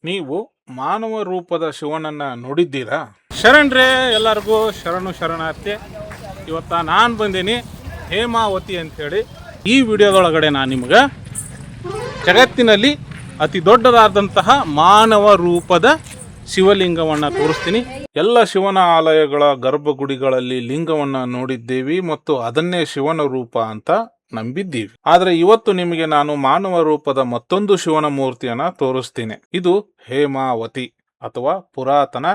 ನೀವು ಮಾನವ ರೂಪದ ಶಿವನನ್ನ ನೋಡಿದ್ದೀರಾ? ಶರಣ್ರೆ, ಎಲ್ಲರಿಗೂ ಶರಣು ಶರಣಾರ್ಥಿ. ಇವತ್ತ ನಾನು ಬಂದೀನಿ ಹೇಮಾವತಿ ಅಂಥೇಳಿ. ಈ ವಿಡಿಯೋದೊಳಗಡೆ ನಾನು ನಿಮ್ಗೆ ಜಗತ್ತಿನಲ್ಲಿ ಅತಿ ದೊಡ್ಡದಾದಂತಹ ಮಾನವ ರೂಪದ ಶಿವಲಿಂಗವನ್ನು ತೋರಿಸ್ತೀನಿ. ಎಲ್ಲ ಶಿವನ ಆಲಯಗಳ ಗರ್ಭಗುಡಿಗಳಲ್ಲಿ ಲಿಂಗವನ್ನು ನೋಡಿದ್ದೇವೆ ಮತ್ತು ಅದನ್ನೇ ಶಿವನ ರೂಪ ಅಂತ ನಂಬಿದ್ದೀವಿ. ಆದರೆ ಇವತ್ತು ನಿಮಗೆ ನಾನು ಮಾನವ ರೂಪದ ಮತ್ತೊಂದು ಶಿವನ ಮೂರ್ತಿಯನ್ನ ತೋರಿಸ್ತೀನಿ. ಇದು ಹೇಮಾವತಿ ಅಥವಾ ಪುರಾತನ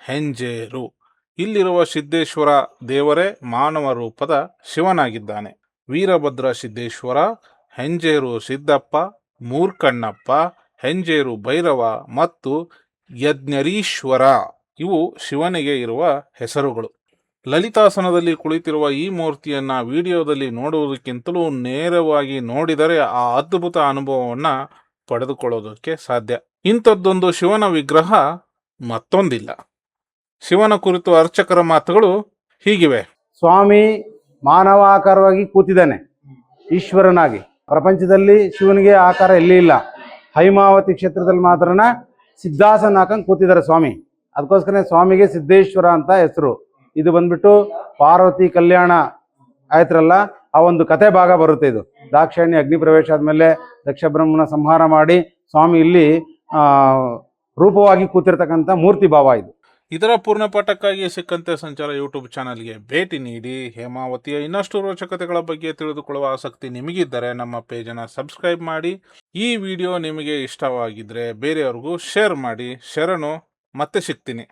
ಹೆಂಜೇರು. ಇಲ್ಲಿರುವ ಸಿದ್ದೇಶ್ವರ ದೇವರೇ ಮಾನವ ರೂಪದ ಶಿವನಾಗಿದ್ದಾನೆ. ವೀರಭದ್ರ ಸಿದ್ದೇಶ್ವರ, ಹೆಂಜೇರು ಸಿದ್ದಪ್ಪ, ಮೂರ್ಕಣ್ಣಪ್ಪ, ಹೆಂಜೇರು ಭೈರವ ಮತ್ತು ಯಜ್ಞರೀಶ್ವರ ಇವು ಶಿವನಿಗೆ ಇರುವ ಹೆಸರುಗಳು. ಲಲಿತಾಸನದಲ್ಲಿ ಕುಳಿತಿರುವ ಈ ಮೂರ್ತಿಯನ್ನ ವಿಡಿಯೋದಲ್ಲಿ ನೋಡುವುದಕ್ಕಿಂತಲೂ ನೇರವಾಗಿ ನೋಡಿದರೆ ಆ ಅದ್ಭುತ ಅನುಭವವನ್ನ ಪಡೆದುಕೊಳ್ಳೋದಕ್ಕೆ ಸಾಧ್ಯ. ಇಂಥದ್ದೊಂದು ಶಿವನ ವಿಗ್ರಹ ಮತ್ತೊಂದಿಲ್ಲ. ಶಿವನ ಕುರಿತು ಅರ್ಚಕರ ಮಾತುಗಳು ಹೀಗಿವೆ. ಸ್ವಾಮಿ ಮಾನವಾಕಾರವಾಗಿ ಕೂತಿದ್ದಾನೆ, ಈಶ್ವರನಾಗಿ. ಪ್ರಪಂಚದಲ್ಲಿ ಶಿವನಿಗೆ ಆಕಾರ ಎಲ್ಲಿ ಇಲ್ಲ. ಹೈಮಾವತಿ ಕ್ಷೇತ್ರದಲ್ಲಿ ಮಾತ್ರನ ಸಿದ್ಧಾಸನ ಹಾಕಂಗೆ ಕೂತಿದ್ದಾರೆ ಸ್ವಾಮಿ. ಅದಕ್ಕೋಸ್ಕರ ಸ್ವಾಮಿಗೆ ಸಿದ್ದೇಶ್ವರ ಅಂತ ಹೆಸರು. ಇದು ಬಂದ್ಬಿಟ್ಟು ಪಾರ್ವತಿ ಕಲ್ಯಾಣ ಆಯ್ತ್ರಲ್ಲ, ಆ ಒಂದು ಕತೆ ಭಾಗ ಬರುತ್ತೆ. ಇದು ದಾಕ್ಷಾಯಣಿ ಅಗ್ನಿ ಪ್ರವೇಶ ಆದಮೇಲೆ ದಕ್ಷ ಬ್ರಹ್ಮನ ಸಂಹಾರ ಮಾಡಿ ಸ್ವಾಮಿ ಇಲ್ಲಿ ರೂಪವಾಗಿ ಕೂತಿರ್ತಕ್ಕಂಥ ಮೂರ್ತಿ ಭಾವ ಇದು. ಇದರ ಪೂರ್ಣ ಪಾಠಕ್ಕಾಗಿ ಸಿಕ್ಕಂತೆ ಸಂಚಾರ ಯೂಟ್ಯೂಬ್ ಚಾನಲ್ಗೆ ಭೇಟಿ ನೀಡಿ. ಹೇಮಾವತಿಯ ಇನ್ನಷ್ಟು ರೋಚಕತೆಗಳ ಬಗ್ಗೆ ತಿಳಿದುಕೊಳ್ಳುವ ಆಸಕ್ತಿ ನಿಮಗಿದ್ದರೆ ನಮ್ಮ ಪೇಜನ್ನು ಸಬ್ಸ್ಕ್ರೈಬ್ ಮಾಡಿ. ಈ ವಿಡಿಯೋ ನಿಮಗೆ ಇಷ್ಟವಾಗಿದ್ದರೆ ಬೇರೆಯವ್ರಿಗೂ ಶೇರ್ ಮಾಡಿ. ಶರಣು, ಮತ್ತೆ ಸಿಗ್ತೀನಿ.